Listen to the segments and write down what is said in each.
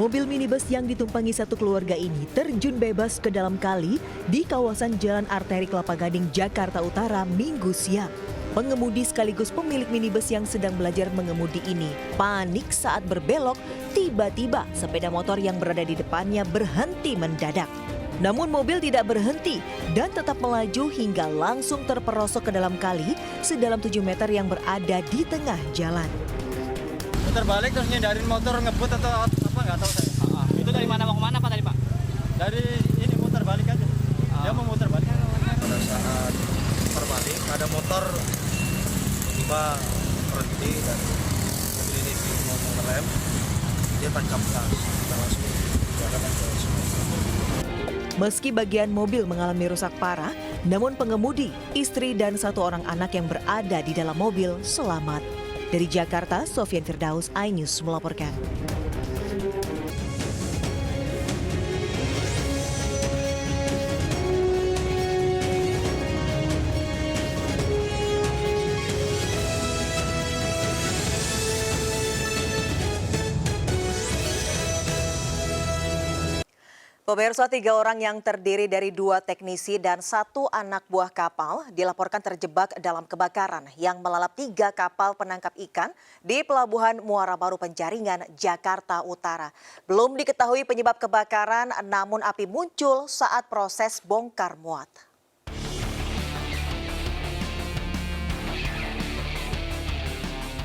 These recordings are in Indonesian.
Mobil minibus yang ditumpangi satu keluarga ini terjun bebas ke dalam kali di kawasan Jalan Arteri Kelapa Gading, Jakarta Utara, Minggu siang. Pengemudi sekaligus pemilik minibus yang sedang belajar mengemudi ini panik saat berbelok, tiba-tiba sepeda motor yang berada di depannya berhenti mendadak. Namun mobil tidak berhenti dan tetap melaju hingga langsung terperosok ke dalam kali sedalam 7 meter yang berada di tengah jalan. Putar balik terus nyendarin motor ngebut atau apa nggak tahu saya. Itu dari mana mau kemana Pak tadi Pak? Dari ini muter balik aja. Dia mau muter balik. Pada saat terbalik ada motor tiba berhenti dan mobil ini mau mengerem, dia tancap gas, kita langsung diarahkan ke sungai. Meski bagian mobil mengalami rusak parah, namun pengemudi, istri dan satu orang anak yang berada di dalam mobil selamat. Dari Jakarta, Sofian Firdaus, iNews melaporkan. Pemirsa, 3 orang yang terdiri dari 2 teknisi dan 1 anak buah kapal dilaporkan terjebak dalam kebakaran yang melalap 3 kapal penangkap ikan di Pelabuhan Muara Baru Penjaringan, Jakarta Utara. Belum diketahui penyebab kebakaran, namun api muncul saat proses bongkar muat.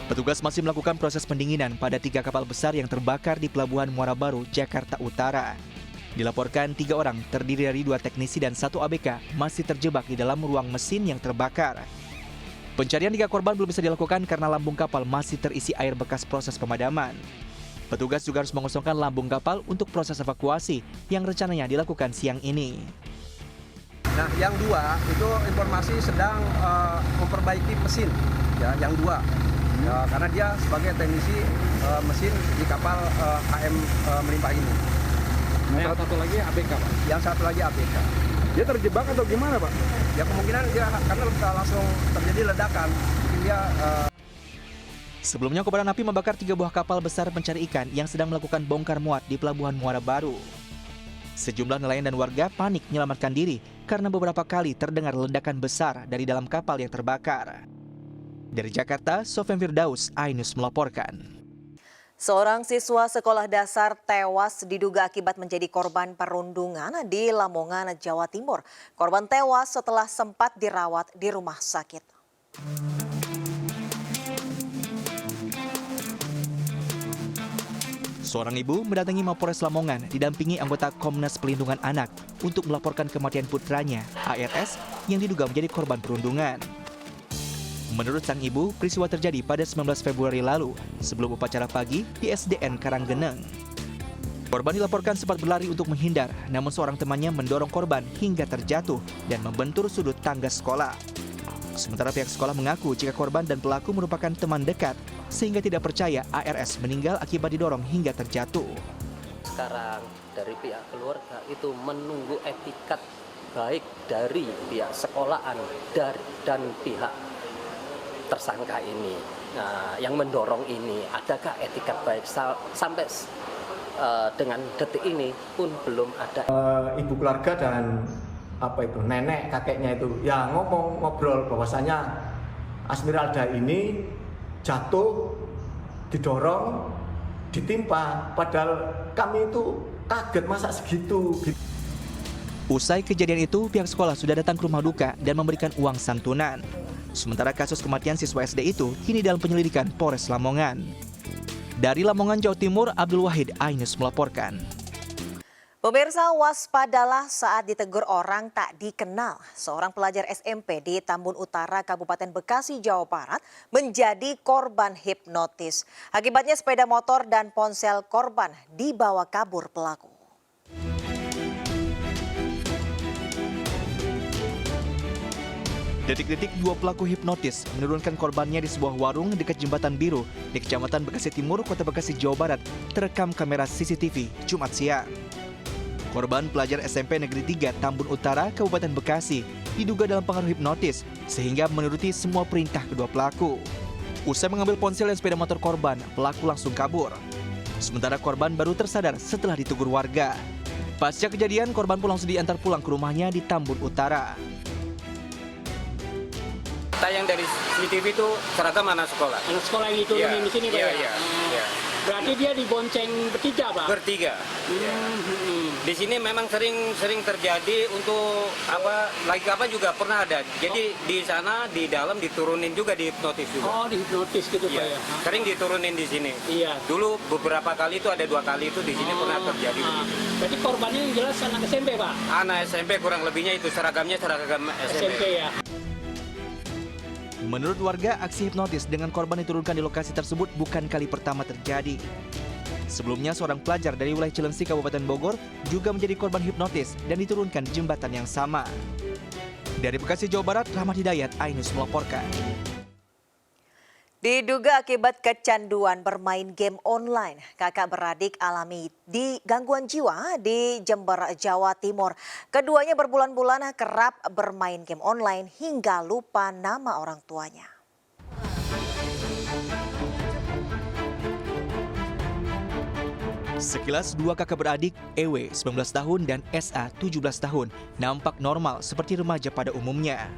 Petugas masih melakukan proses pendinginan pada 3 kapal besar yang terbakar di Pelabuhan Muara Baru, Jakarta Utara. Dilaporkan 3 orang terdiri dari 2 teknisi dan 1 ABK masih terjebak di dalam ruang mesin yang terbakar. Pencarian 3 korban belum bisa dilakukan karena lambung kapal masih terisi air bekas proses pemadaman. Petugas juga harus mengosongkan lambung kapal untuk proses evakuasi yang rencananya dilakukan siang ini. Nah, yang 2 itu informasi sedang memperbaiki mesin, ya, yang 2. Ya, karena dia sebagai teknisi mesin di kapal HM Melimpah ini. Yang satu lagi ABK, Pak. Yang satu lagi ABK. Dia terjebak atau gimana, Pak? Ya kemungkinan dia karena langsung terjadi ledakan. Mungkin dia Sebelumnya kobaran api membakar 3 buah kapal besar pencari ikan yang sedang melakukan bongkar muat di Pelabuhan Muara Baru. Sejumlah nelayan dan warga panik menyelamatkan diri karena beberapa kali terdengar ledakan besar dari dalam kapal yang terbakar. Dari Jakarta, Sofian Firdaus, iNews melaporkan. Seorang siswa sekolah dasar tewas diduga akibat menjadi korban perundungan di Lamongan, Jawa Timur. Korban tewas setelah sempat dirawat di rumah sakit. Seorang ibu mendatangi Mapolres Lamongan didampingi anggota Komnas Pelindungan Anak untuk melaporkan kematian putranya, ARS, yang diduga menjadi korban perundungan. Menurut sang ibu, peristiwa terjadi pada 19 Februari lalu sebelum upacara pagi di SDN Karanggeneng. Korban dilaporkan sempat berlari untuk menghindar, namun seorang temannya mendorong korban hingga terjatuh dan membentur sudut tangga sekolah. Sementara pihak sekolah mengaku jika korban dan pelaku merupakan teman dekat, sehingga tidak percaya ARS meninggal akibat didorong hingga terjatuh. Sekarang dari pihak keluarga itu menunggu etikat baik dari pihak sekolahan dan pihak tersangka ini. Nah, yang mendorong ini, adakah etikat baik sampai dengan detik ini pun belum ada. Ibu keluarga dan nenek kakeknya itu ya ngobrol bahwasanya Asmiralda ini jatuh, didorong, ditimpa, padahal kami itu kaget masa segitu. Usai kejadian itu, pihak sekolah sudah datang ke rumah duka dan memberikan uang santunan. Sementara kasus kematian siswa SD itu kini dalam penyelidikan Polres Lamongan. Dari Lamongan, Jawa Timur, Abdul Wahid, iNews melaporkan. Pemirsa, waspadalah saat ditegur orang tak dikenal. Seorang pelajar SMP di Tambun Utara, Kabupaten Bekasi, Jawa Barat menjadi korban hipnotis. Akibatnya sepeda motor dan ponsel korban dibawa kabur pelaku. Detik-detik 2 pelaku hipnotis menurunkan korbannya di sebuah warung dekat Jembatan Biru di Kecamatan Bekasi Timur, Kota Bekasi, Jawa Barat, terekam kamera CCTV Jumat siang. Korban pelajar SMP Negeri 3 Tambun Utara, Kabupaten Bekasi, diduga dalam pengaruh hipnotis sehingga menuruti semua perintah kedua pelaku. Usai mengambil ponsel dan sepeda motor korban, pelaku langsung kabur. Sementara korban baru tersadar setelah ditegur warga. Pasca kejadian, korban pun langsung diantar pulang ke rumahnya di Tambun Utara. Tayang dari CCTV itu seragam anak sekolah. Anak sekolah yang diturunin di sini, Pak? Iya, ya? iya. Berarti dia dibonceng bertiga, Pak? Bertiga. Di sini memang sering terjadi untuk lagi kapan juga pernah ada. Jadi di sana di dalam diturunin juga, dihipnotis juga. Oh, dihipnotis gitu, Pak, ya? Sering diturunin di sini. Iya. Dulu beberapa kali itu ada 2 kali itu di sini pernah terjadi. Berarti korbannya yang jelas anak SMP, Pak? Anak SMP kurang lebihnya itu seragamnya seragam SMP. Ya. Menurut warga, aksi hipnotis dengan korban diturunkan di lokasi tersebut bukan kali pertama terjadi. Sebelumnya, seorang pelajar dari wilayah Cilengsi, Kabupaten Bogor juga menjadi korban hipnotis dan diturunkan di jembatan yang sama. Dari Bekasi, Jawa Barat, Rahmat Hidayat, iNews melaporkan. Diduga akibat kecanduan bermain game online, kakak beradik alami gangguan jiwa di Jember, Jawa Timur. Keduanya berbulan-bulan kerap bermain game online hingga lupa nama orang tuanya. Sekilas dua kakak beradik, EW 19 tahun dan SA 17 tahun, nampak normal seperti remaja pada umumnya.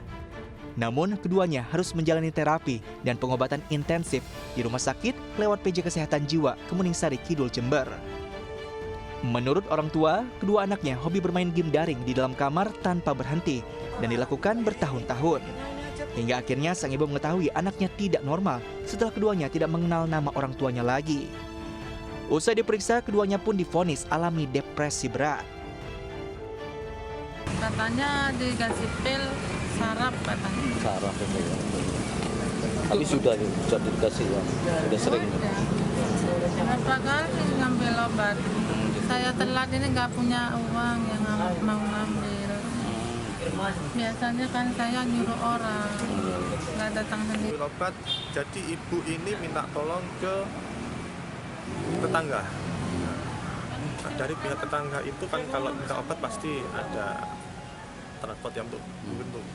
Namun, keduanya harus menjalani terapi dan pengobatan intensif di rumah sakit lewat PJ Kesehatan Jiwa Kemuningsari Kidul, Jember. Menurut orang tua, kedua anaknya hobi bermain game daring di dalam kamar tanpa berhenti dan dilakukan bertahun-tahun. Hingga akhirnya sang ibu mengetahui anaknya tidak normal setelah keduanya tidak mengenal nama orang tuanya lagi. Usai diperiksa, keduanya pun divonis alami depresi berat. Katanya dikasih pil saraf katanya. Saraf itu ya. Tapi sudah dikasih ya, sudah sering. Berapa kali ngambil obat. Saya telat ini nggak punya uang yang mau ngambil. Biasanya kan saya nyuruh orang, nggak datang sendiri. Obat, jadi ibu ini minta tolong ke tetangga. Nah, dari pihak tetangga itu kan kalau minta obat pasti ada transport yang untuk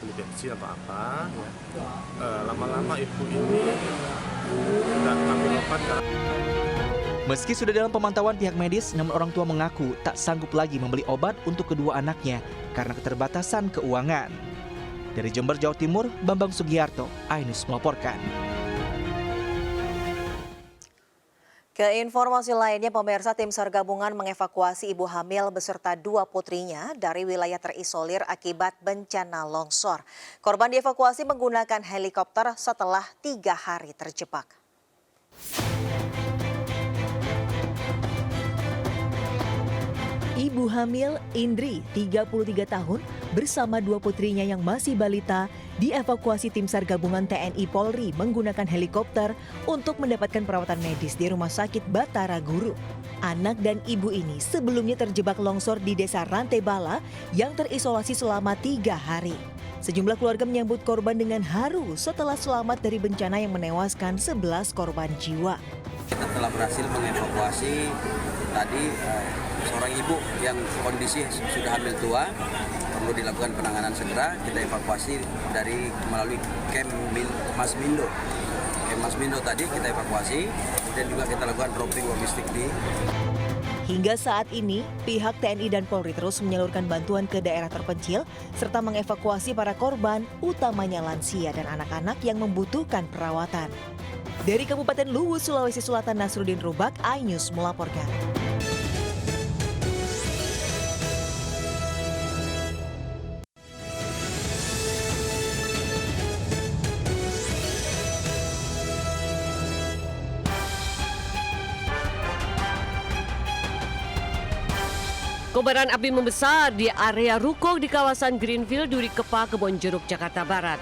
beli bensin atau apa. Lama-lama ibu ini tidak ambil obat. Meski sudah dalam pemantauan pihak medis, namun orang tua mengaku tak sanggup lagi membeli obat untuk kedua anaknya karena keterbatasan keuangan. Dari Jember, Jawa Timur, Bambang Sugiharto, iNews melaporkan. Ke informasi lainnya, pemirsa, tim SAR gabungan mengevakuasi ibu hamil beserta 2 putrinya dari wilayah terisolir akibat bencana longsor. Korban dievakuasi menggunakan helikopter setelah 3 hari terjebak. Ibu hamil Indri, 33 tahun, bersama 2 putrinya yang masih balita dievakuasi tim SAR gabungan TNI Polri menggunakan helikopter untuk mendapatkan perawatan medis di Rumah Sakit Batara Guru. Anak dan ibu ini sebelumnya terjebak longsor di Desa Rantebala yang terisolasi selama 3 hari. Sejumlah keluarga menyambut korban dengan haru setelah selamat dari bencana yang menewaskan 11 korban jiwa. Kita telah berhasil mengevakuasi tadi seorang ibu yang kondisi sudah hamil tua, perlu dilakukan penanganan segera. Kita evakuasi dari melalui Camp Mas Mindo. Camp Mas Mindo tadi kita evakuasi, dan juga kita lakukan dropping logistik di. Hingga saat ini, pihak TNI dan Polri terus menyalurkan bantuan ke daerah terpencil serta mengevakuasi para korban, utamanya lansia dan anak-anak yang membutuhkan perawatan. Dari Kabupaten Luwu, Sulawesi Selatan, Nasruddin Rubak, iNews melaporkan. Kobaran api membesar di area ruko di kawasan Greenfield, Duri Kepa, Kebonjeruk, Jakarta Barat.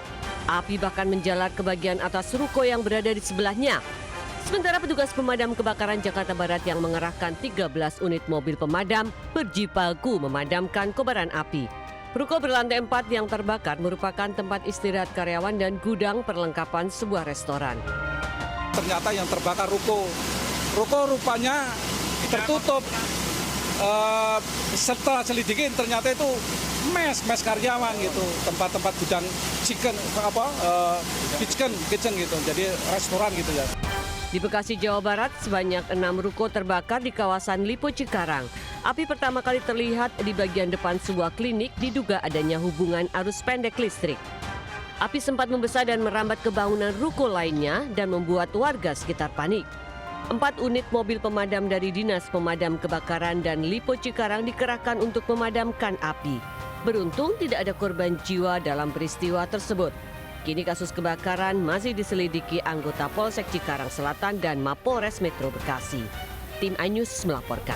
Api bahkan menjalar ke bagian atas ruko yang berada di sebelahnya. Sementara petugas pemadam kebakaran Jakarta Barat yang mengerahkan 13 unit mobil pemadam berjibaku memadamkan kobaran api. Ruko berlantai 4 yang terbakar merupakan tempat istirahat karyawan dan gudang perlengkapan sebuah restoran. Ternyata yang terbakar ruko. Ruko rupanya tertutup. Setelah selidikin ternyata itu mes karyawan gitu, tempat gudang kitchen gitu, jadi restoran gitu ya. Di Bekasi, Jawa Barat, sebanyak 6 ruko terbakar di kawasan Lipo Cikarang. Api pertama kali terlihat di bagian depan sebuah klinik, diduga adanya hubungan arus pendek listrik. Api sempat membesar dan merambat ke bangunan ruko lainnya dan membuat warga sekitar panik. 4 unit mobil pemadam dari Dinas Pemadam Kebakaran dan Lipo Cikarang dikerahkan untuk memadamkan api. Beruntung tidak ada korban jiwa dalam peristiwa tersebut. Kini kasus kebakaran masih diselidiki anggota Polsek Cikarang Selatan dan Mapolres Metro Bekasi. Tim iNews melaporkan.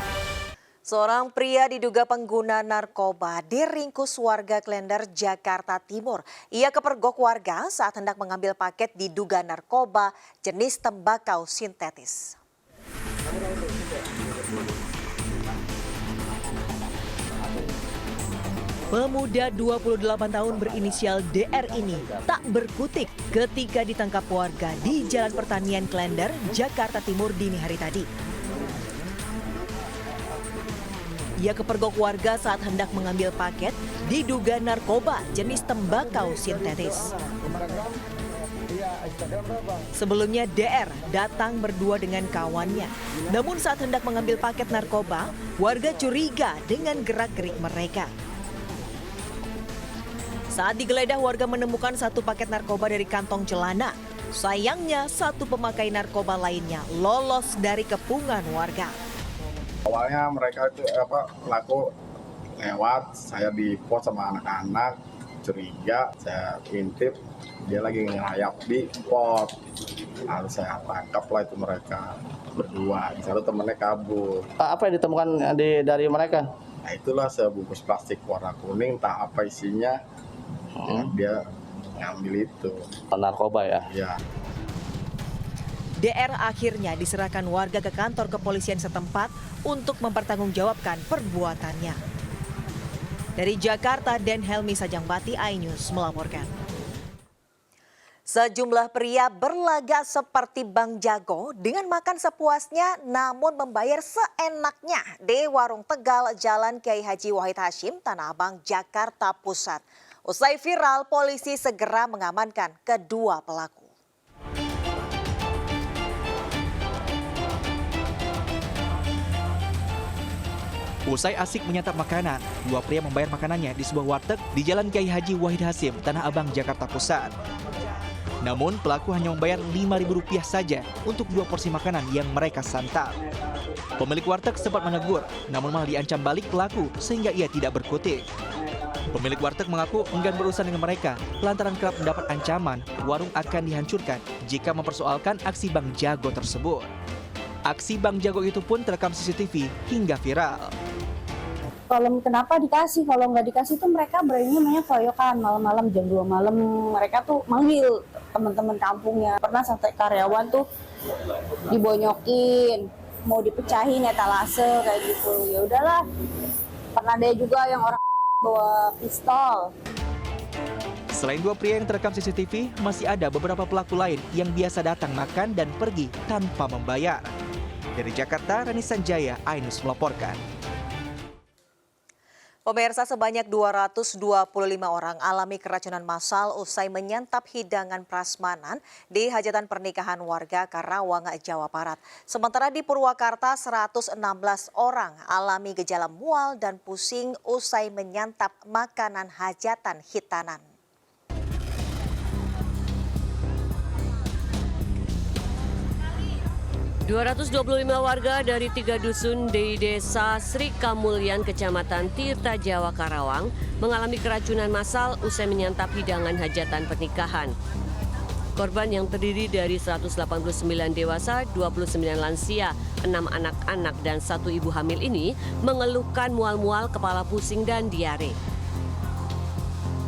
Seorang pria diduga pengguna narkoba diringkus warga Klender, Jakarta Timur. Ia kepergok warga saat hendak mengambil paket diduga narkoba jenis tembakau sintetis. Pemuda 28 tahun berinisial DR ini tak berkutik ketika ditangkap warga di Jalan Pertanian Klender, Jakarta Timur dini hari tadi. Ia kepergok warga saat hendak mengambil paket diduga narkoba jenis tembakau sintetis. Sebelumnya DR datang berdua dengan kawannya. Namun saat hendak mengambil paket narkoba, warga curiga dengan gerak-gerik mereka. Saat digeledah, warga menemukan satu paket narkoba dari kantong celana. Sayangnya, satu pemakai narkoba lainnya lolos dari kepungan warga. Awalnya mereka itu pelaku lewat, saya di pos sama anak-anak, curiga, saya intip, dia lagi ngerayap di pot. Lalu saya tangkap lah itu mereka berdua, lalu temennya kabur. Apa yang ditemukan dari mereka? Nah itulah sebungkus plastik warna kuning, tak apa isinya. Ya, dia ngambil itu. Narkoba ya? Ya. DR akhirnya diserahkan warga ke kantor kepolisian setempat untuk mempertanggungjawabkan perbuatannya. Dari Jakarta, Den Helmi Sajangbati, iNews melaporkan. Sejumlah pria berlaga seperti Bang Jago dengan makan sepuasnya namun membayar seenaknya di Warung Tegal, Jalan Kiai Haji Wahid Hasyim, Tanah Abang, Jakarta Pusat. Usai viral, polisi segera mengamankan kedua pelaku. Usai asik menyantap makanan, dua pria membayar makanannya di sebuah warteg di Jalan Kiai Haji Wahid Hasyim, Tanah Abang, Jakarta Pusat. Namun pelaku hanya membayar Rp5.000 saja untuk 2 porsi makanan yang mereka santap. Pemilik warteg sempat menegur, namun malah diancam balik pelaku sehingga ia tidak berkutik. Pemilik warteg mengaku enggan berurusan dengan mereka lantaran kerap mendapat ancaman warung akan dihancurkan jika mempersoalkan aksi Bang Jago tersebut. Aksi Bang Jago itu pun terekam CCTV hingga viral. Kalau kenapa dikasih, kalau nggak dikasih tuh mereka beraninya mainnya koyokan malam-malam jam 2 malam, mereka tuh manggil teman-teman kampungnya. Pernah sampai karyawan tuh dibonyokin, mau dipecahin etalase kayak gitu. Ya udahlah. Pernah ada juga yang orang bawa pistol. Selain dua pria yang terekam CCTV, masih ada beberapa pelaku lain yang biasa datang makan dan pergi tanpa membayar. Dari Jakarta, Rani Sanjaya, iNews melaporkan. Pemirsa, sebanyak 225 orang alami keracunan massal usai menyantap hidangan prasmanan di hajatan pernikahan warga Karawang, Jawa Barat. Sementara di Purwakarta, 116 orang alami gejala mual dan pusing usai menyantap makanan hajatan hitanan. ...225 warga dari 3 dusun di Desa Sri Kamulyan, Kecamatan Tirta Jawa, Karawang... ...mengalami keracunan massal usai menyantap hidangan hajatan pernikahan. Korban yang terdiri dari 189 dewasa, 29 lansia, 6 anak-anak, dan 1 ibu hamil ini... ...mengeluhkan mual-mual, kepala pusing, dan diare.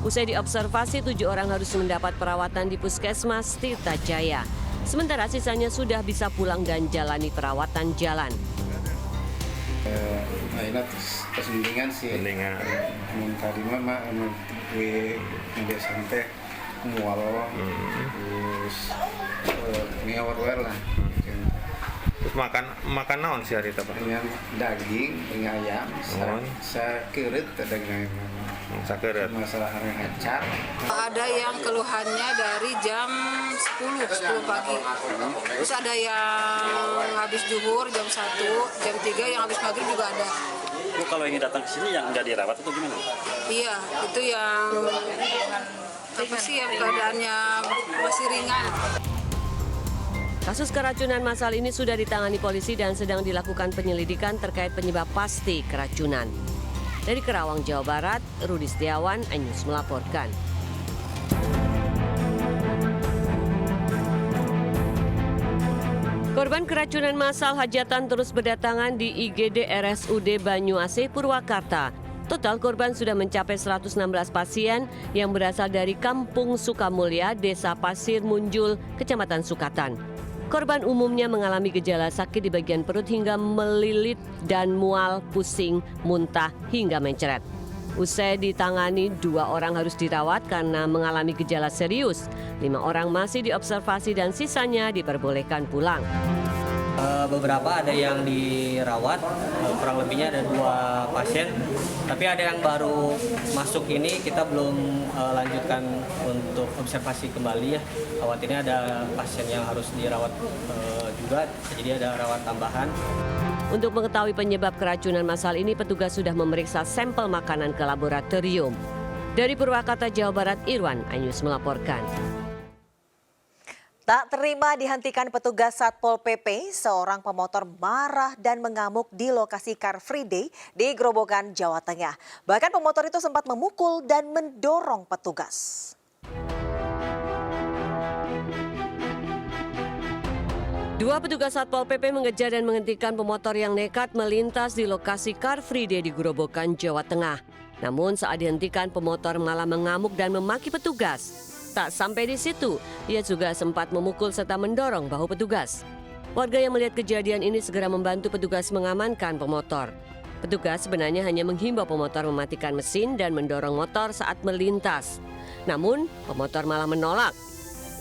Usai diobservasi, 7 orang harus mendapat perawatan di Puskesmas Tirta Jaya. Sementara sisanya sudah bisa pulang dan jalani perawatan jalan. Ini kesendingan sih. Mun tadi mah we ngede santai mual terus ngawar lah. Terus makan naon sih hari itu, Pak? Dengan daging, dengan ayam, saya keureut daging ayam. masalah yang hajar. Ada yang keluhannya dari jam 10 pagi. Terus ada yang habis zuhur jam 1, jam 3, yang habis maghrib juga ada. Bu, kalau ini datang ke sini yang nggak dirawat atau gimana? Iya, itu yang apa sih yang keadaannya masih ringan. Kasus keracunan massal ini sudah ditangani polisi dan sedang dilakukan penyelidikan terkait penyebab pasti keracunan. Dari Kerawang, Jawa Barat, Rudi Setiawan, iNews melaporkan. Korban keracunan massal hajatan terus berdatangan di IGD RSUD Banyuasin, Purwakarta. Total korban sudah mencapai 116 pasien yang berasal dari Kampung Sukamulya, Desa Pasir Munjul, Kecamatan Sukatan. Korban umumnya mengalami gejala sakit di bagian perut hingga melilit dan mual, pusing, muntah hingga mencret. Usai ditangani, 2 orang harus dirawat karena mengalami gejala serius. 5 orang masih diobservasi dan sisanya diperbolehkan pulang. Beberapa ada yang dirawat, kurang lebihnya ada 2 pasien. Tapi ada yang baru masuk ini kita belum lanjutkan untuk observasi kembali ya. Khawatirnya ada pasien yang harus dirawat juga, jadi ada rawat tambahan. Untuk mengetahui penyebab keracunan massal ini, petugas sudah memeriksa sampel makanan ke laboratorium. Dari Purwakarta, Jawa Barat, Irwan, iNews melaporkan. Tak terima dihentikan petugas Satpol PP, seorang pemotor marah dan mengamuk di lokasi Car Free Day di Grobogan, Jawa Tengah. Bahkan pemotor itu sempat memukul dan mendorong petugas. Dua petugas Satpol PP mengejar dan menghentikan pemotor yang nekat melintas di lokasi Car Free Day di Grobogan, Jawa Tengah. Namun saat dihentikan, pemotor malah mengamuk dan memaki petugas. Tak sampai di situ, ia juga sempat memukul serta mendorong bahu petugas. Warga yang melihat kejadian ini segera membantu petugas mengamankan pemotor. Petugas sebenarnya hanya menghimbau pemotor mematikan mesin dan mendorong motor saat melintas. Namun, pemotor malah menolak.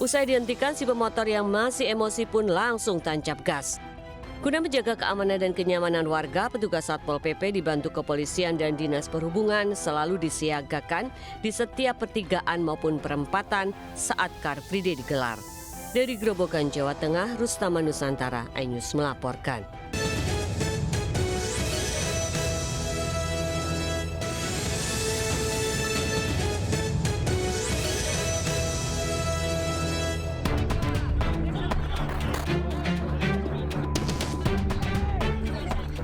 Usai dihentikan, si pemotor yang masih emosi pun langsung tancap gas. Guna menjaga keamanan dan kenyamanan warga, petugas Satpol PP dibantu kepolisian dan Dinas Perhubungan selalu disiagakan di setiap pertigaan maupun perempatan saat Car Free Day digelar. Dari Grobogan, Jawa Tengah, Rustama Nusantara, iNews melaporkan.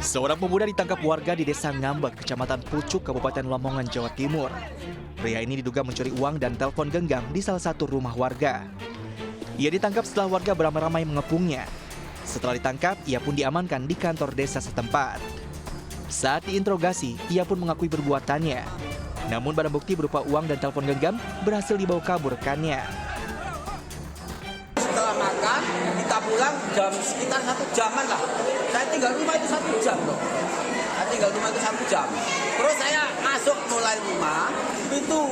Seorang pemuda ditangkap warga di Desa Ngambek, Kecamatan Pucuk, Kabupaten Lamongan, Jawa Timur. Pria ini diduga mencuri uang dan telepon genggam di salah satu rumah warga. Ia ditangkap setelah warga beramai-ramai mengepungnya. Setelah ditangkap, ia pun diamankan di kantor desa setempat. Saat diinterogasi, ia pun mengakui perbuatannya. Namun barang bukti berupa uang dan telepon genggam berhasil dibawa kabur rekannya. Setelah makan, kita pulang jam sekitar 1 jaman lah. Saya tinggal rumah itu 1 jam loh. Saya tinggal rumah itu 1 jam. Terus saya masuk mulai rumah,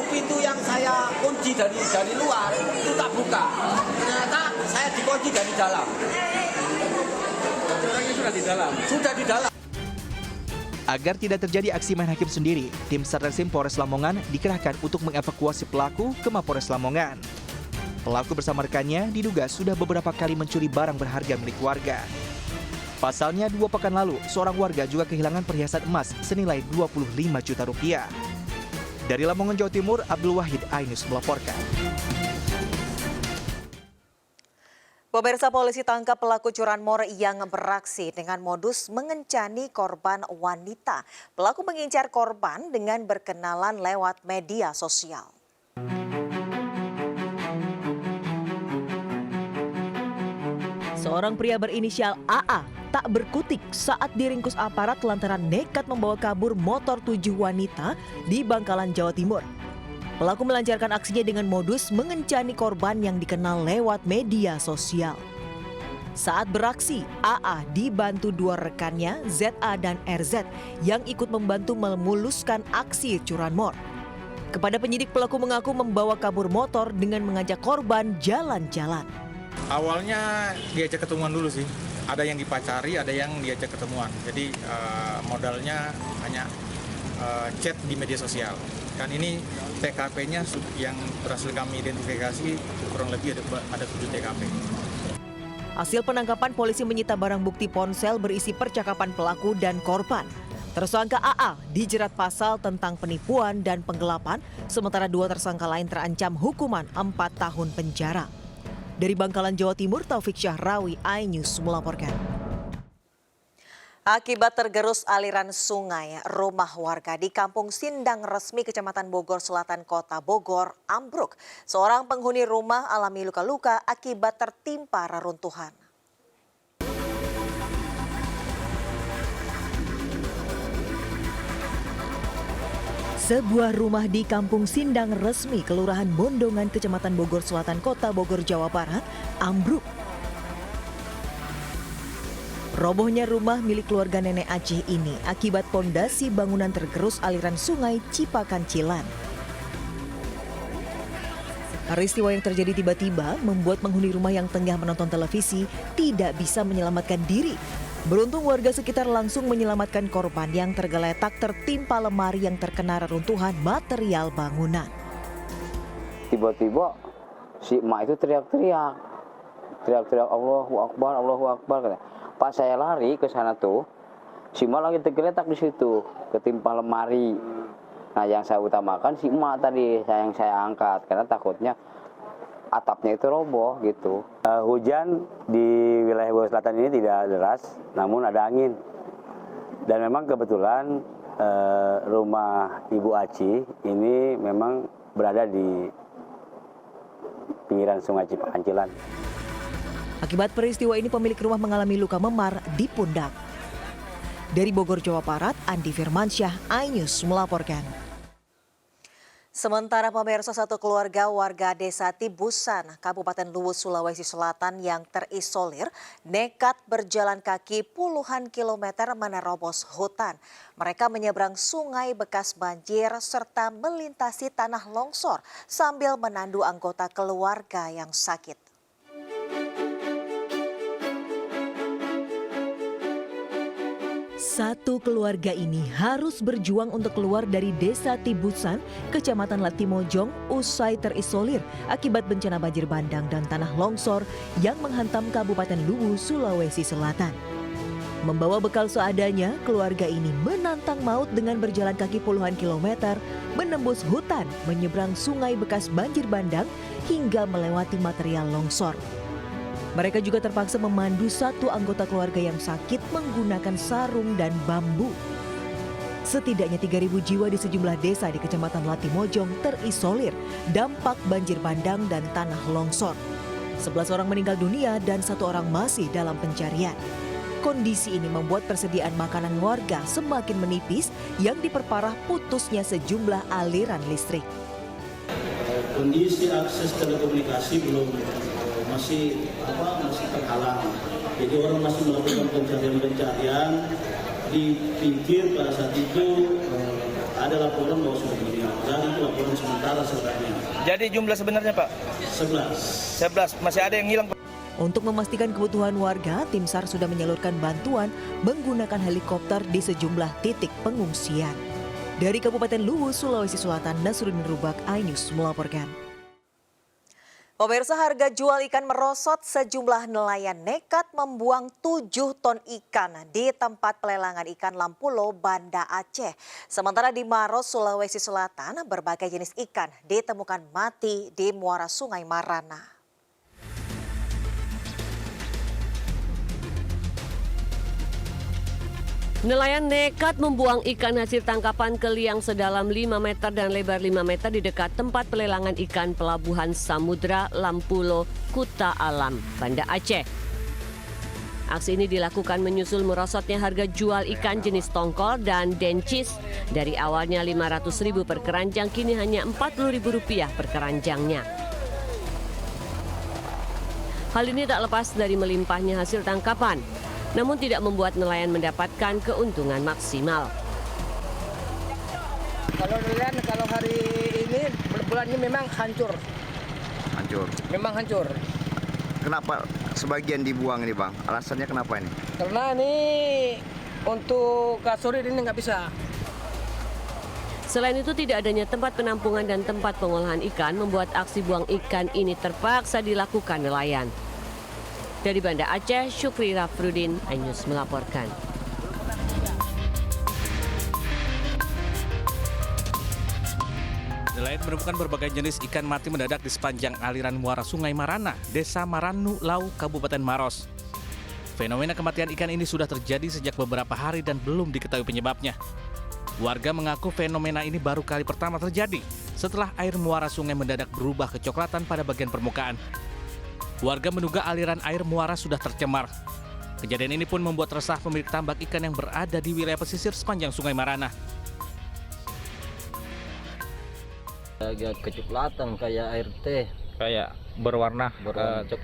pintu yang saya kunci dari luar itu tak buka. Ternyata saya dikunci dari dalam. Orangnya sudah di dalam. Sudah di dalam. Agar tidak terjadi aksi main hakim sendiri, tim Satreskrim Polres Lamongan dikerahkan untuk mengevakuasi pelaku ke Mapolres Lamongan. Pelaku bersama rekannya diduga sudah beberapa kali mencuri barang berharga milik warga. Pasalnya 2 pekan lalu, seorang warga juga kehilangan perhiasan emas senilai 25 juta rupiah. Dari Lamongan, Jawa Timur, Abdul Wahid, iNews melaporkan. Pemirsa, polisi tangkap pelaku curanmor yang beraksi dengan modus mengencani korban wanita. Pelaku mengincar korban dengan berkenalan lewat media sosial. Seorang pria berinisial AA tak berkutik saat diringkus aparat lantaran nekat membawa kabur motor 7 wanita di Bangkalan, Jawa Timur. Pelaku melancarkan aksinya dengan modus mengencani korban yang dikenal lewat media sosial. Saat beraksi, AA dibantu 2 rekannya, ZA dan RZ, yang ikut membantu memuluskan aksi curanmor. Kepada penyidik, pelaku mengaku membawa kabur motor dengan mengajak korban jalan-jalan. Awalnya diajak ketemuan dulu sih. Ada yang dipacari, ada yang diajak ketemuan. Jadi modalnya hanya chat di media sosial. Kan ini TKP-nya yang berhasil kami identifikasi kurang lebih ada 7 TKP. Hasil penangkapan, polisi menyita barang bukti ponsel berisi percakapan pelaku dan korban. Tersangka AA dijerat pasal tentang penipuan dan penggelapan, sementara 2 tersangka lain terancam hukuman 4 tahun penjara. Dari Bangkalan, Jawa Timur, Taufik Syahrawi, iNews melaporkan. Akibat tergerus aliran sungai, rumah warga di Kampung Sindang Resmi, Kecamatan Bogor Selatan, Kota Bogor, ambruk. Seorang penghuni rumah alami luka-luka akibat tertimpa reruntuhan. Sebuah rumah di Kampung Sindang Resmi, Kelurahan Bondongan, Kecamatan Bogor Selatan, Kota Bogor, Jawa Barat, ambruk. Robohnya rumah milik keluarga Nenek Aceh ini akibat pondasi bangunan tergerus aliran sungai Cipakan Cilan. Peristiwa yang terjadi tiba-tiba membuat penghuni rumah yang tengah menonton televisi tidak bisa menyelamatkan diri. Beruntung warga sekitar langsung menyelamatkan korban yang tergeletak tertimpa lemari yang terkena reruntuhan material bangunan. Tiba-tiba si emak itu teriak-teriak Allahu Akbar kata. Pas saya lari ke sana tuh, si emak lagi tergeletak di situ, ketimpa lemari. Nah, yang saya utamakan si emak tadi yang saya angkat karena takutnya atapnya itu roboh gitu. Hujan di wilayah Bogor Selatan ini tidak deras, namun ada angin. Dan memang kebetulan rumah Ibu Aci ini memang berada di pinggiran Sungai Cipakan Cilan. Akibat peristiwa ini pemilik rumah mengalami luka memar di pundak. Dari Bogor, Jawa Barat, Andi Firmansyah, iNews melaporkan. Sementara pemirsa, satu keluarga warga desa Tibusan, Kabupaten Luwu, Sulawesi Selatan yang terisolir nekat berjalan kaki puluhan kilometer menerobos hutan. Mereka menyeberang sungai bekas banjir serta melintasi tanah longsor sambil menandu anggota keluarga yang sakit. Satu keluarga ini harus berjuang untuk keluar dari desa Tibusan, Kecamatan Latimojong, usai terisolir akibat bencana banjir bandang dan tanah longsor yang menghantam Kabupaten Luwu, Sulawesi Selatan. Membawa bekal seadanya, keluarga ini menantang maut dengan berjalan kaki puluhan kilometer, menembus hutan, menyeberang sungai bekas banjir bandang, hingga melewati material longsor. Mereka juga terpaksa memandu satu anggota keluarga yang sakit menggunakan sarung dan bambu. Setidaknya 3.000 jiwa di sejumlah desa di Kecamatan Latimojong terisolir dampak banjir bandang dan tanah longsor. 11 orang meninggal dunia dan 1 orang masih dalam pencarian. Kondisi ini membuat persediaan makanan warga semakin menipis yang diperparah putusnya sejumlah aliran listrik. Kondisi akses telekomunikasi masih terhalang. Jadi orang masih melakukan pencarian. Dipikir pada saat itu ada laporan bahwa sudah meninggal. Dan itu laporan sementara sebenarnya. Jadi jumlah sebenarnya Pak? 11. Masih ada yang hilang. Untuk memastikan kebutuhan warga, tim SAR sudah menyalurkan bantuan menggunakan helikopter di sejumlah titik pengungsian. Dari Kabupaten Luwu, Sulawesi Selatan, Nasruddin Rubak, iNews melaporkan. Pemirsa, harga jual ikan merosot. Sejumlah nelayan nekat membuang 7 ton ikan di tempat pelelangan ikan Lampulo, Banda Aceh. Sementara di Maros, Sulawesi Selatan, berbagai jenis ikan ditemukan mati di muara Sungai Marana. Nelayan nekat membuang ikan hasil tangkapan ke liang sedalam 5 meter dan lebar 5 meter di dekat tempat pelelangan ikan Pelabuhan Samudra Lampulo, Kuta Alam, Banda Aceh. Aksi ini dilakukan menyusul merosotnya harga jual ikan jenis tongkol dan dencis. Dari awalnya Rp500.000 per keranjang, kini hanya Rp40.000 per keranjangnya. Hal ini tak lepas dari melimpahnya hasil tangkapan, namun tidak membuat nelayan mendapatkan keuntungan maksimal. Kalau nelayan, kalau hari ini bulan ini memang hancur. Hancur. Memang hancur. Kenapa sebagian dibuang ini Bang? Alasannya kenapa ini? Karena ini untuk kasur ini nggak bisa. Selain itu, tidak adanya tempat penampungan dan tempat pengolahan ikan membuat aksi buang ikan ini terpaksa dilakukan nelayan. Dari Banda Aceh, Syukri Rafrudin, iNews melaporkan. Nelayan menemukan berbagai jenis ikan mati mendadak di sepanjang aliran muara Sungai Marana, Desa Maranu, Lau, Kabupaten Maros. Fenomena kematian ikan ini sudah terjadi sejak beberapa hari dan belum diketahui penyebabnya. Warga mengaku fenomena ini baru kali pertama terjadi setelah air muara sungai mendadak berubah kecoklatan pada bagian permukaan. Warga menduga aliran air muara sudah tercemar. Kejadian ini pun membuat resah pemilik tambak ikan yang berada di wilayah pesisir sepanjang Sungai Marana. Agak kecoklatan kayak air teh. Kayak berwarna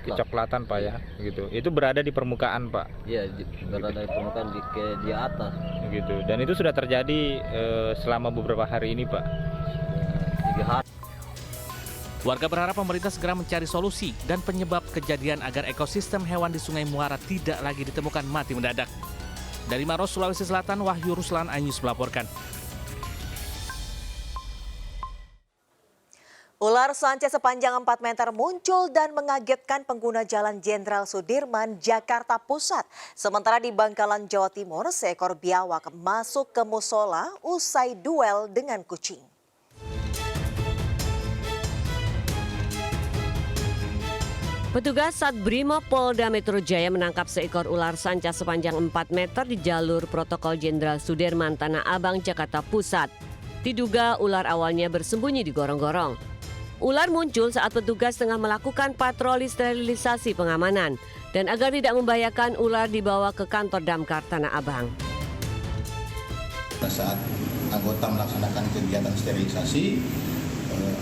kecoklatan Pak ya, gitu. Itu berada di permukaan Pak? Iya, berada di permukaan di atas. Gitu. Dan itu sudah terjadi selama beberapa hari ini Pak? 3 hari. Warga berharap pemerintah segera mencari solusi dan penyebab kejadian agar ekosistem hewan di Sungai Muara tidak lagi ditemukan mati mendadak. Dari Maros, Sulawesi Selatan, Wahyu Ruslan, iNews melaporkan. Ular sanca sepanjang 4 meter muncul dan mengagetkan pengguna Jalan Jenderal Sudirman, Jakarta Pusat. Sementara di Bangkalan, Jawa Timur, seekor biawak masuk ke musola usai duel dengan kucing. Petugas Satbrimob Polda Metro Jaya menangkap seekor ular sanca sepanjang 4 meter di jalur protokol Jenderal Sudirman, Tanah Abang, Jakarta Pusat. Diduga ular awalnya bersembunyi di gorong-gorong. Ular muncul saat petugas tengah melakukan patroli sterilisasi pengamanan dan agar tidak membahayakan ular dibawa ke kantor Damkar Tanah Abang. Saat anggota melaksanakan kegiatan sterilisasi,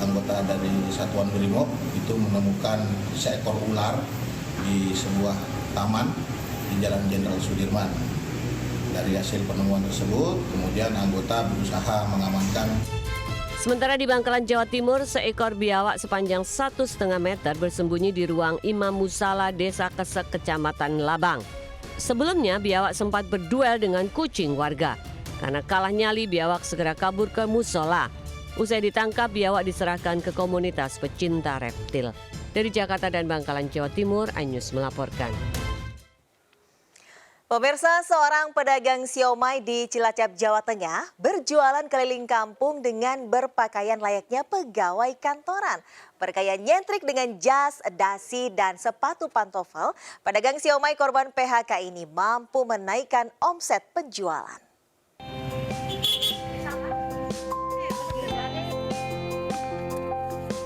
anggota dari Satuan Brimob itu menemukan seekor ular di sebuah taman di Jalan Jenderal Sudirman. Dari hasil penemuan tersebut, kemudian anggota berusaha mengamankan. Sementara di Bangkalan, Jawa Timur, seekor biawak sepanjang 1,5 meter bersembunyi di ruang Imam Musala Desa Kesek, Kecamatan Labang. Sebelumnya, biawak sempat berduel dengan kucing warga. Karena kalah nyali, biawak segera kabur ke musola. Usai ditangkap, biawak diserahkan ke komunitas pecinta reptil. Dari Jakarta dan Bangkalan, Jawa Timur, iNews melaporkan. Pemirsa, seorang pedagang siomay di Cilacap, Jawa Tengah berjualan keliling kampung dengan berpakaian layaknya pegawai kantoran. Bergaya nyentrik dengan jas, dasi, dan sepatu pantofel, pedagang siomay korban PHK ini mampu menaikkan omset penjualan.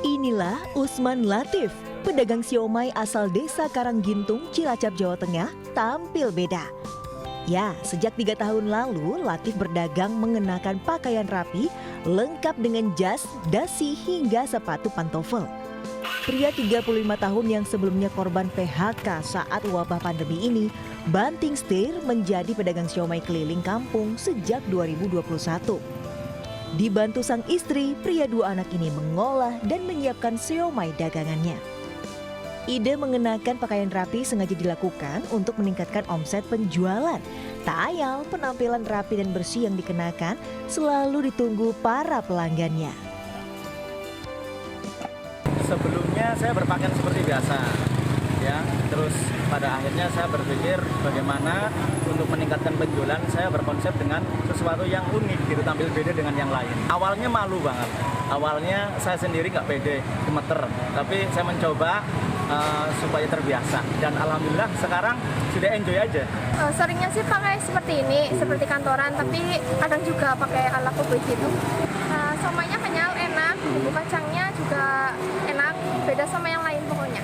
Inilah Usman Latif, pedagang siomay asal Desa Karanggintung, Cilacap, Jawa Tengah, tampil beda. Ya, sejak 3 tahun lalu, Latif berdagang mengenakan pakaian rapi, lengkap dengan jas, dasi, hingga sepatu pantofel. Pria 35 tahun yang sebelumnya korban PHK saat wabah pandemi ini, banting setir menjadi pedagang siomay keliling kampung sejak 2021. Dibantu sang istri, pria 2 anak ini mengolah dan menyiapkan siomay dagangannya. Ide mengenakan pakaian rapi sengaja dilakukan untuk meningkatkan omset penjualan. Tak ayal, penampilan rapi dan bersih yang dikenakan selalu ditunggu para pelanggannya. Sebelumnya saya berpakaian seperti biasa, ya. Terus pada akhirnya saya berpikir bagaimana untuk meningkatkan penjualan, saya berkonsep dengan sesuatu yang unik, gitu, tampil beda dengan yang lain. Awalnya malu banget, awalnya saya sendiri nggak pede, gemeter, tapi saya mencoba supaya terbiasa, dan alhamdulillah sekarang sudah enjoy aja. Seringnya sih pakai seperti ini, seperti kantoran, tapi kadang juga pakai ala kopi gitu. Somaynya kenyal, enak, bumbu kacangnya juga enak, beda sama yang lain pokoknya.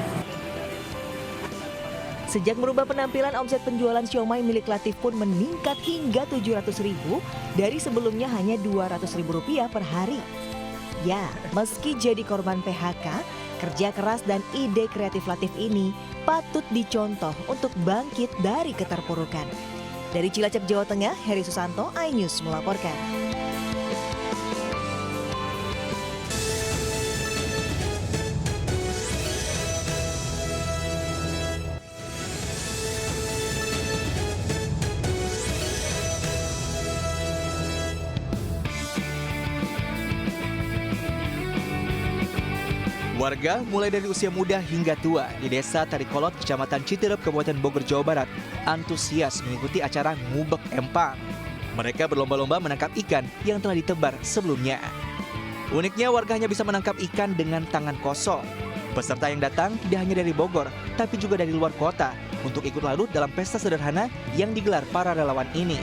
Sejak merubah penampilan, omset penjualan siomay milik Latif pun meningkat hingga 700.000 dari sebelumnya hanya Rp200.000 per hari. Ya, meski jadi korban PHK, kerja keras dan ide kreatif Latif ini patut dicontoh untuk bangkit dari keterpurukan. Dari Cilacap, Jawa Tengah, Heri Susanto, iNews melaporkan. Warga mulai dari usia muda hingga tua di Desa Tarikolot, Kecamatan Citerep, Kabupaten Bogor, Jawa Barat, antusias mengikuti acara ngubek empang. Mereka berlomba-lomba menangkap ikan yang telah ditebar sebelumnya. Uniknya warga hanya bisa menangkap ikan dengan tangan kosong. Peserta yang datang tidak hanya dari Bogor, tapi juga dari luar kota untuk ikut larut dalam pesta sederhana yang digelar para relawan ini.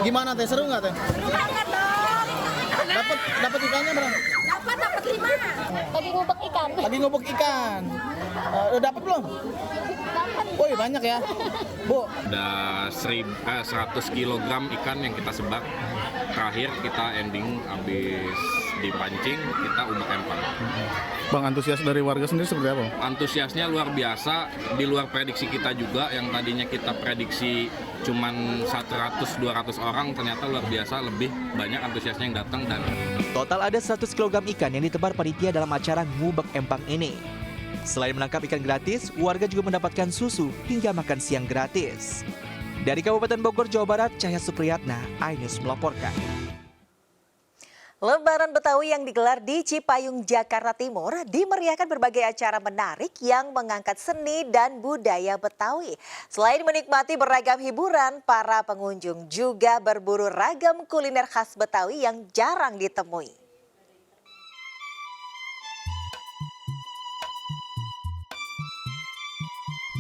Gimana teh, seru nggak teh? Seru banget dong. Dapat ikannya berapa? Dapat 5. Lagi ngubek ikan. Lagi ngubek ikan. Udah dapat belum? Dapat. Woi, banyak ya. Bu. Ada 100 kg ikan yang kita sebar. Terakhir kita ending habis dipancing, kita ubek empang. Bang, antusias dari warga sendiri seperti apa? Antusiasnya luar biasa, di luar prediksi kita juga. Yang tadinya kita prediksi cuman 100-200 orang, ternyata luar biasa lebih banyak antusiasnya yang datang. Dan total ada 100 kg ikan yang ditebar panitia dalam acara ngubek empang ini. Selain menangkap ikan gratis, warga juga mendapatkan susu hingga makan siang gratis. Dari Kabupaten Bogor, Jawa Barat, Cahya Supriyatna, iNews melaporkan. Lebaran Betawi yang digelar di Cipayung, Jakarta Timur dimeriahkan berbagai acara menarik yang mengangkat seni dan budaya Betawi. Selain menikmati beragam hiburan, para pengunjung juga berburu ragam kuliner khas Betawi yang jarang ditemui.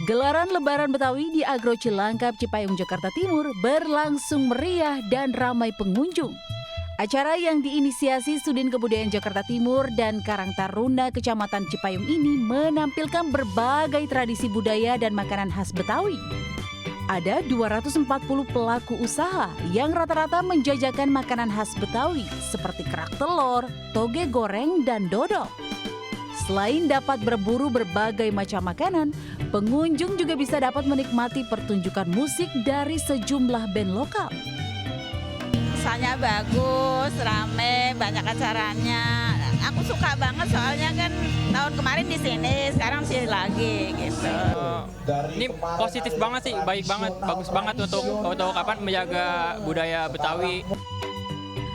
Gelaran Lebaran Betawi di Agro Cilangkap, Cipayung, Jakarta Timur berlangsung meriah dan ramai pengunjung. Acara yang diinisiasi Sudin Kebudayaan Jakarta Timur dan Karang Taruna Kecamatan Cipayung ini menampilkan berbagai tradisi budaya dan makanan khas Betawi. Ada 240 pelaku usaha yang rata-rata menjajakan makanan khas Betawi seperti kerak telur, toge goreng, dan dodol. Selain dapat berburu berbagai macam makanan, pengunjung juga bisa dapat menikmati pertunjukan musik dari sejumlah band lokal. Rasanya bagus, rame, banyak acaranya. Aku suka banget soalnya kan tahun kemarin di sini, sekarang sini lagi gitu. Ini positif banget sih, baik banget, bagus banget untuk menjaga budaya Betawi.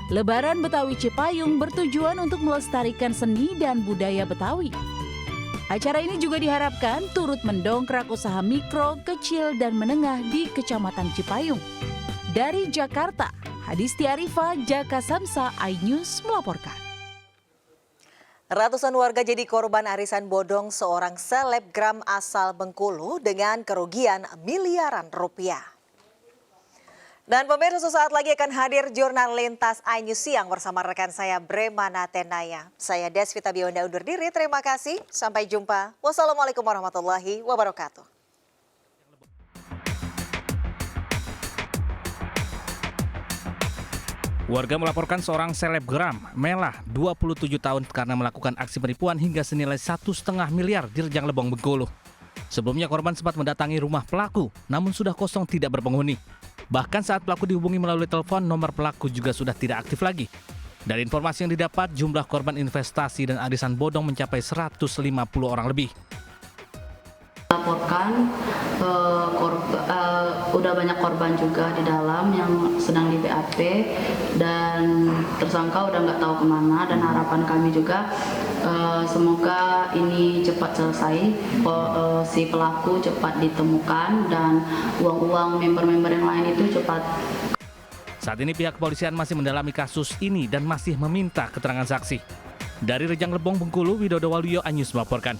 Lebaran Betawi Cipayung bertujuan untuk melestarikan seni dan budaya Betawi. Acara ini juga diharapkan turut mendongkrak usaha mikro, kecil, dan menengah di Kecamatan Cipayung. Dari Jakarta, Hadisti Arifa, Jaka Samsa, iNews melaporkan. Ratusan warga jadi korban arisan bodong seorang selebgram asal Bengkulu dengan kerugian miliaran rupiah. Dan pemirsa, sesaat lagi akan hadir jurnal lintas iNews Siang bersama rekan saya Bremana Tenaya. Saya Desvita Bionda undur diri, terima kasih. Sampai jumpa. Wassalamualaikum warahmatullahi wabarakatuh. Warga melaporkan seorang selebgram, Melah, 27 tahun karena melakukan aksi penipuan hingga senilai 1,5 miliar di Rejang Lebong, Bengkulu. Sebelumnya korban sempat mendatangi rumah pelaku, namun sudah kosong tidak berpenghuni. Bahkan saat pelaku dihubungi melalui telepon, nomor pelaku juga sudah tidak aktif lagi. Dari informasi yang didapat, jumlah korban investasi dan arisan bodong mencapai 150 orang lebih. Laporkan udah banyak korban juga di dalam yang sedang di BAP dan tersangka udah nggak tahu kemana, dan harapan kami juga semoga ini cepat selesai, si pelaku cepat ditemukan dan uang-uang member-member yang lain itu cepat. Saat ini pihak kepolisian masih mendalami kasus ini dan masih meminta keterangan saksi. Dari Rejang Lebong, Bengkulu, Widodo Waluyo, iNews melaporkan.